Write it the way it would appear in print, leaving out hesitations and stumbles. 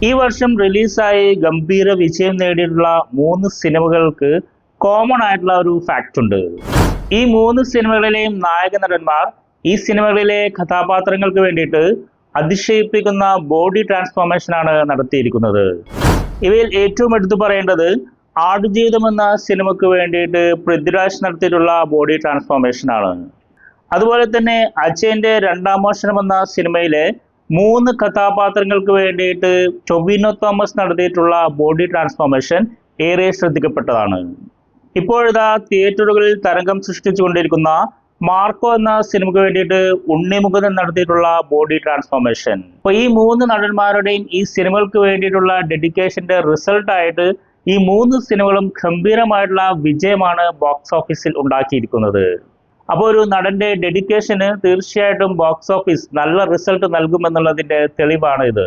ഈ വർഷം റിലീസായി ഗംഭീര വിജയം നേടിയിട്ടുള്ള 3 സിനിമകൾക്ക് കോമൺ ആയിട്ടുള്ള ഒരു ഫാക്റ്റ് ഉണ്ട്. ഈ 3 സിനിമകളിലെയും നായക നടന്മാർ ഈ സിനിമകളിലെ കഥാപാത്രങ്ങൾക്ക് വേണ്ടിയിട്ട് അതിശയിപ്പിക്കുന്ന ബോഡി ട്രാൻസ്ഫോർമേഷൻ ആണ് നടത്തിയിരിക്കുന്നത്. ഇവയിൽ ഏറ്റവും എടുത്തു പറയേണ്ടത് ആടുജീവിതം എന്ന സിനിമയ്ക്ക് വേണ്ടിയിട്ട് പൃഥ്വിരാജ് നടത്തിയിട്ടുള്ള ബോഡി ട്രാൻസ്ഫോർമേഷൻ ആണ്. അതുപോലെ തന്നെ അജയന്റെ രണ്ടാം മോഷണം എന്ന സിനിമയിലെ 3 കഥാപാത്രങ്ങൾക്ക് വേണ്ടിയിട്ട് ടൊവിനോ തോമസ് നടത്തിയിട്ടുള്ള ബോഡി ട്രാൻസ്ഫോർമേഷൻ ഏറെ ശ്രദ്ധിക്കപ്പെട്ടതാണ്. ഇപ്പോഴിതാ തിയേറ്ററുകളിൽ തരംഗം സൃഷ്ടിച്ചുകൊണ്ടിരിക്കുന്ന മാർക്കോ എന്ന സിനിമയ്ക്ക് വേണ്ടിയിട്ട് ഉണ്ണിമുകുന്ദൻ നടത്തിയിട്ടുള്ള ബോഡി ട്രാൻസ്ഫോർമേഷൻ. അപ്പൊ ഈ 3 നടന്മാരുടെയും ഈ സിനിമകൾക്ക് വേണ്ടിയിട്ടുള്ള ഡെഡിക്കേഷന്റെ റിസൾട്ടായിട്ട് ഈ 3 സിനിമകളും ഗംഭീരമായിട്ടുള്ള വിജയമാണ് ബോക്സ് ഓഫീസിൽ ഉണ്ടാക്കിയിരിക്കുന്നത്. അപ്പോൾ ഒരു നടന്റെ ഡെഡിക്കേഷന് തീർച്ചയായിട്ടും ബോക്സ് ഓഫീസ് നല്ല റിസൾട്ട് നൽകുമെന്നുള്ളതിന്റെ തെളിവാണ് ഇത്.